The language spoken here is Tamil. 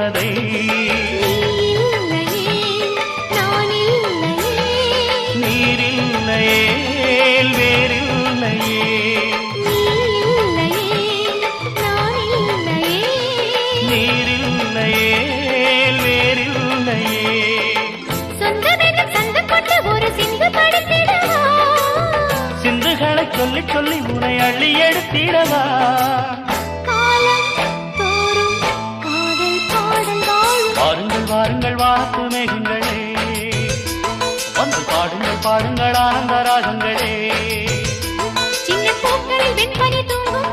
தேவதை நீரில்லையே வேறில்லையே நீரில்லையே வேறில்லையே சிந்துகளை சொல்லி சொல்லி உனை அள்ளி எடுத்திடவா வாருங்கள் வாருங்கள் வாத்து மேகங்களே வந்து பாடுங்கள் பாடுங்கள் ஆனந்த ராகங்களே சின்ன பூக்களில் வெண்பனி தூங்கும்